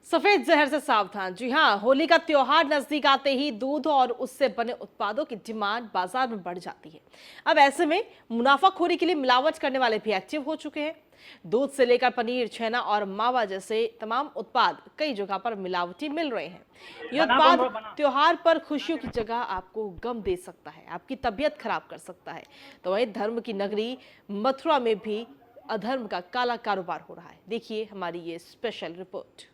सफेद जहर से सावधान। जी हाँ, होली का त्योहार नजदीक आते ही दूध और उससे बने उत्पादों की डिमांड बाजार में बढ़ जाती है। अब ऐसे में मुनाफाखोरी के लिए मिलावट करने वाले भी एक्टिव हो चुके हैं। दूध से लेकर पनीर, छेना और मावा जैसे तमाम उत्पाद कई जगह पर मिलावटी मिल रहे हैं। ये उत्पाद त्योहार पर खुशियों की जगह आपको गम दे सकता है, आपकी तबीयत खराब कर सकता है। तो वहीं धर्म की नगरी मथुरा में भी अधर्म का काला कारोबार हो रहा है। देखिए हमारी ये स्पेशल रिपोर्ट।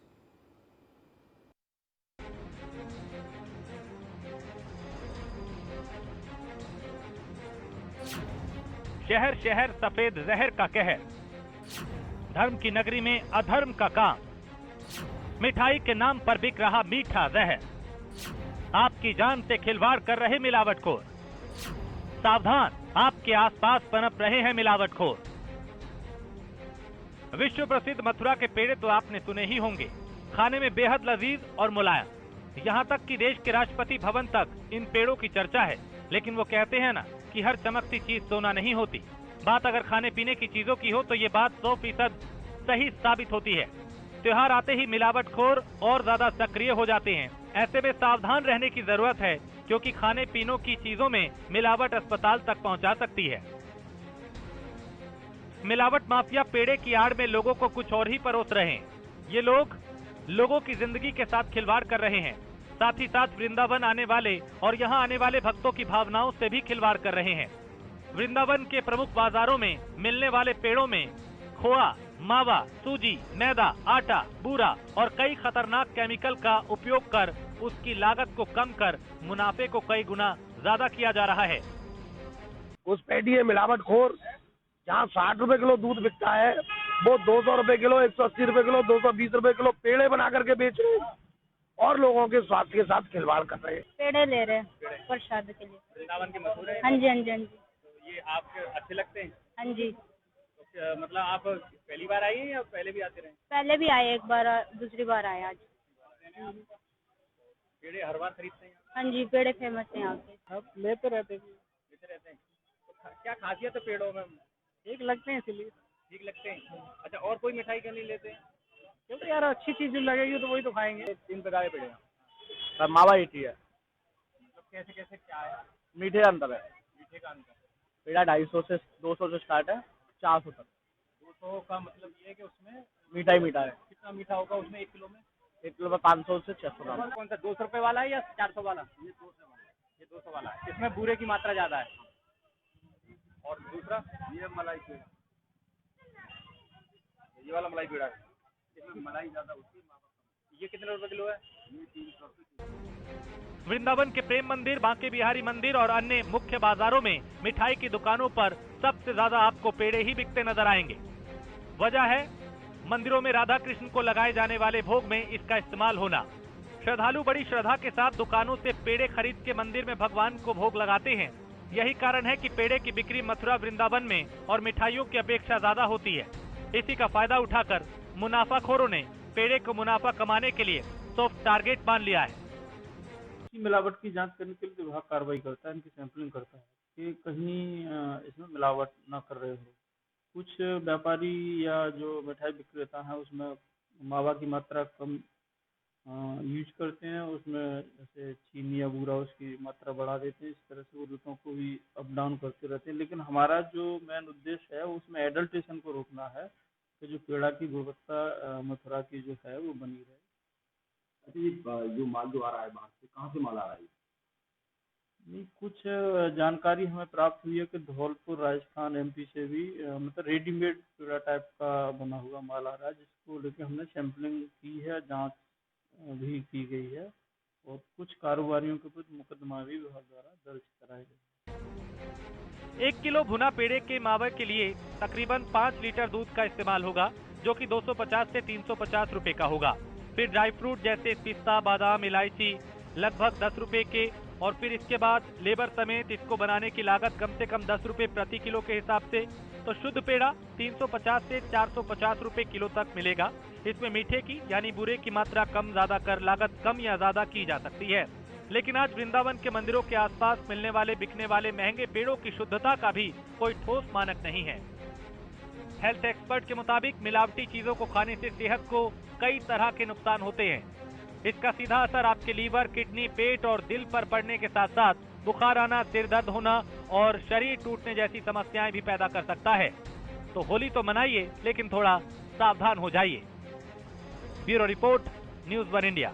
शहर शहर सफेद जहर का कहर, धर्म की नगरी में अधर्म का काम, मिठाई के नाम पर बिक रहा मीठा जहर, आपकी जान से खिलवाड़ कर रहे मिलावटखोर। सावधान, आपके आसपास पनप रहे हैं मिलावटखोर। विश्व प्रसिद्ध मथुरा के पेड़े तो आपने सुने ही होंगे, खाने में बेहद लजीज और मुलायम। यहाँ तक कि देश के राष्ट्रपति भवन तक इन पेड़ों की चर्चा है। लेकिन वो कहते हैं ना कि हर चमकती चीज सोना नहीं होती। बात अगर खाने पीने की चीजों की हो तो ये बात 100% सही साबित होती है। त्योहार आते ही मिलावटखोर और ज्यादा सक्रिय हो जाते हैं। ऐसे में सावधान रहने की जरूरत है, क्योंकि खाने पीनों की चीजों में मिलावट अस्पताल तक पहुंचा सकती है। मिलावट माफिया पेड़े की आड़ में लोगों को कुछ और ही परोस रहे हैं। ये लोग लोगों की जिंदगी के साथ खिलवाड़ कर रहे हैं, साथ ही साथ वृंदावन आने वाले और यहाँ आने वाले भक्तों की भावनाओं से भी खिलवाड़ कर रहे हैं। वृंदावन के प्रमुख बाजारों में मिलने वाले पेड़ों में खोआ, मावा, सूजी, मैदा, आटा, बूरा और कई खतरनाक केमिकल का उपयोग कर उसकी लागत को कम कर मुनाफे को कई गुना ज्यादा किया जा रहा है। उस पेटी है मिलावट खोर। जहाँ 60 रुपए किलो दूध बिकता है वो 200 रुपए किलो, 180 रुपए किलो, 220 रुपए किलो पेड़े बना करके बेच रहे हैं और लोगों के स्वास्थ्य के साथ खिलवाड़ कर रहे हैं। पेड़े ले रहे हैं प्रसाद के लिए। वृंदावन के मशहूर है। हाँ जी, हाँ जी, हाँ जी। तो ये आपके अच्छे लगते हैं? हाँ जी, तो मतलब आप पहली बार आई हैं या पहले भी आते रहे? पहले भी आए, एक बार दूसरी बार आए आज। पेड़े हर बार खरीदते हैं? हाँ जी, पेड़े फेमस हैं यहाँ के। आप लेते रहते हैं? तो क्या खासियत है पेड़ों में? ठीक लगते हैं इसलिए। ठीक लगते हैं। अच्छा, और कोई मिठाई क्यों नहीं लेते हैं? क्योंकि यार अच्छी चीज लगेगी तो वही तो खाएंगे। 3 प्रकार के पेड़े हैं। सर मावा ईटी है। मतलब कैसे कैसे क्या है? मीठे का अंतर है। मीठे का अंतर। पेड़ा 250 से 200 से स्टार्ट है, 400 तक। 200 का मतलब ये है कि उसमें मीठा ही मीठा है। कितना मीठा होगा उसमें 1 किलो में? 1 किलो में 500 से 600 ग्राम। कौन सा 200 रुपए वाला है या 400 वाला? ये 200 वाला है। ये 200 वाला है। इसमें बूरे की मात्रा ज्यादा है। और दूसरा ये मलाई पेड़ा, ये वाला मलाई पेड़ा है, इसमें मलाई ज्यादा होती है। ये कितने रुपए किलो है? ये 300 रुपए। वृंदावन के प्रेम मंदिर, बांके बिहारी मंदिर और अन्य मुख्य बाजारों में मिठाई की दुकानों पर सबसे ज्यादा आपको पेड़े ही बिकते नजर आएंगे। वजह है मंदिरों में राधा कृष्ण को लगाए जाने वाले भोग में इसका इस्तेमाल होना। श्रद्धालु बड़ी श्रद्धा के साथ दुकानों से पेड़े खरीद के मंदिर में भगवान को भोग लगाते हैं। यही कारण है कि पेड़े की बिक्री मथुरा वृंदावन में और मिठाइयों की अपेक्षा ज्यादा होती है। इसी का फायदा उठाकर मुनाफाखोरों ने पेड़े को मुनाफा कमाने के लिए सॉफ्ट टारगेट मान लिया है। मिलावट की जांच करने के लिए विभाग कार्रवाई करता है, इनकी सैंपलिंग करता है कि कहीं इसमें मिलावट ना कर रहे हो। कुछ व्यापारी या जो मिठाई विक्रेता है उसमें मावा की मात्रा कम यूज करते हैं, उसमें जैसे चीनी या बूरा उसकी मात्रा बढ़ा देते हैं। इस तरह से वो रुपयों को भी अप डाउन करते रहते हैं। लेकिन हमारा जो मेन उद्देश्य है उसमें एडल्ट्रेशन को रोकना है, कि जो पेड़ा की गुणवत्ता मथुरा की जो है वो बनी रहे। जो माल जो आ रहा है बाहर से, कहाँ से माल आ रहा है? नहीं, कुछ जानकारी हमें प्राप्त हुई है कि धौलपुर, राजस्थान, एमपी से भी मतलब रेडीमेड पेड़ा टाइप का बना हुआ माल आ रहा है, जिसको लेके हमने सैंपलिंग की है, जांच भी की गई है और कुछ कारोबारियों के ऊपर मुकदमा भी विभाग द्वारा दर्ज कराया गया। 1 किलो भुना पेड़े के मावे के लिए तकरीबन 5 लीटर दूध का इस्तेमाल होगा, जो कि 250 से 350 रुपए का होगा। फिर ड्राई फ्रूट जैसे पिस्ता, बादाम, इलायची लगभग 10 रुपए के, और फिर इसके बाद लेबर समेत इसको बनाने की लागत कम से कम 10 रुपए प्रति किलो के हिसाब से। तो शुद्ध पेड़ा 350 से 450 रुपए किलो तक मिलेगा। इसमें मीठे की यानी बुरे की मात्रा कम ज्यादा कर लागत कम या ज्यादा की जा सकती है। लेकिन आज वृंदावन के मंदिरों के आसपास मिलने वाले बिकने वाले महंगे पेड़ों की शुद्धता का भी कोई ठोस मानक नहीं है। हेल्थ एक्सपर्ट के मुताबिक मिलावटी चीजों को खाने से सेहत को कई तरह के नुकसान होते हैं। इसका सीधा असर आपके लीवर, किडनी, पेट और दिल पर पड़ने के साथ साथ बुखार आना, सिर दर्द होना और शरीर टूटने जैसी समस्याएं भी पैदा कर सकता है। तो होली तो मनाइए, लेकिन थोड़ा सावधान हो जाइए। Bureau report, news 1 India.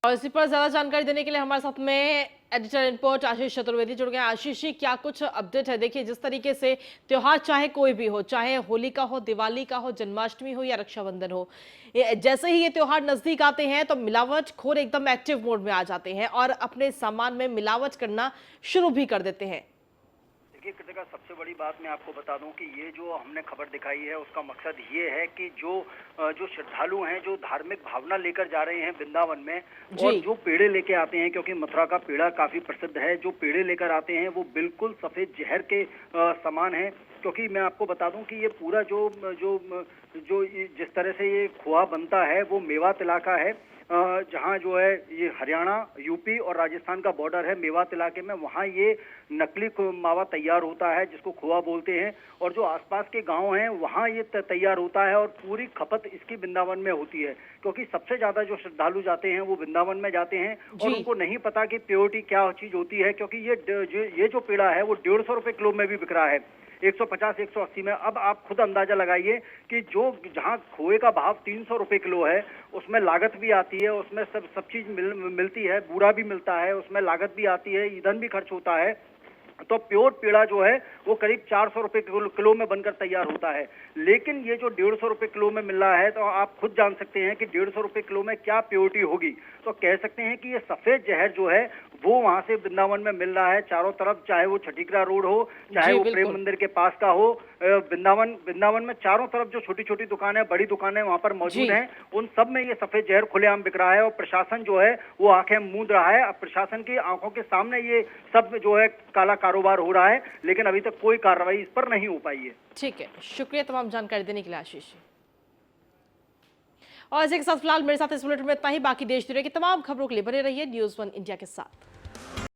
और इसी पर ज्यादा जानकारी देने के लिए हमारे साथ में एडिटर इनपुट आशीष चतुर्वेदी जुड़ गए। आशीष जी, क्या कुछ अपडेट है? देखिए, जिस तरीके से त्योहार चाहे कोई भी हो, चाहे होली का हो, दिवाली का हो, जन्माष्टमी हो या रक्षाबंधन हो, जैसे ही ये त्योहार नजदीक आते हैं तो मिलावटखोर एकदम एक्टिव मोड में आ जाते हैं और अपने सामान में मिलावट करना शुरू भी कर देते हैं। देखिए कृतिका, सबसे बड़ी बात मैं आपको बता दूं कि ये जो हमने खबर दिखाई है उसका मकसद ये है कि जो श्रद्धालु हैं, जो धार्मिक भावना लेकर जा रहे हैं वृंदावन में और जो पेड़े लेके आते हैं, क्योंकि मथुरा का पेड़ा काफी प्रसिद्ध है, जो पेड़े लेकर आते हैं वो बिल्कुल सफेद जहर के समान है। क्योंकि मैं आपको बता दूं कि ये पूरा जो जिस तरह से ये खोआ बनता है वो मेवात इलाका है, जहाँ जो है ये हरियाणा, यूपी और राजस्थान का बॉर्डर है मेवात इलाके में, वहाँ ये नकली मावा तैयार होता है जिसको खोआ बोलते हैं। और जो आसपास के गांव हैं वहाँ ये तैयार होता है और पूरी खपत इसकी वृंदावन में होती है। क्योंकि सबसे ज्यादा जो श्रद्धालु जाते हैं वो वृंदावन में जाते हैं और उनको नहीं पता कि प्योरिटी क्या चीज होती है। क्योंकि ये जो पेड़ा है वो 150 रुपए किलो में भी बिक रहा है, 150, 180 में। अब आप खुद अंदाजा लगाइए कि जो जहाँ खोए का भाव 300 रुपए किलो है उसमें लागत भी आती है, उसमें सब चीज मिलती है, बूरा भी मिलता है, उसमें लागत भी आती है, ईंधन भी खर्च होता है। तो प्योर पेड़ा जो है वो करीब 400 रुपए किलो में बनकर तैयार होता है। लेकिन ये जो 150 रुपए किलो में मिल रहा है तो आप खुद जान सकते हैं कि 150 रुपए किलो में क्या प्योरिटी होगी। तो कह सकते हैं कि ये सफेद जहर जो है वो वहां से वृंदावन में मिल रहा है चारों तरफ, चाहे वो छठीकरा रोड हो, चाहे वो प्रेम मंदिर के पास का हो। वृंदावन में चारों तरफ जो छोटी छोटी दुकानें, बड़ी दुकानें वहां पर मौजूद हैं, उन सब में ये सफेद जहर खुलेआम बिक रहा है और प्रशासन जो है वो आंखें मूंद रहा है। अब प्रशासन की आंखों के सामने ये सब जो है काला कारोबार हो रहा है, लेकिन अभी तक कोई कार्रवाई इस पर नहीं हो पाई है। ठीक है, शुक्रिया तमाम जानकारी देने के लिए आशीष। और इसी के साथ फिलहाल मेरे साथ इस बुलेटिन में इतना ही। बाकी देश दुनिया की तमाम खबरों के लिए बने रहिए न्यूज़ 1 इंडिया के साथ।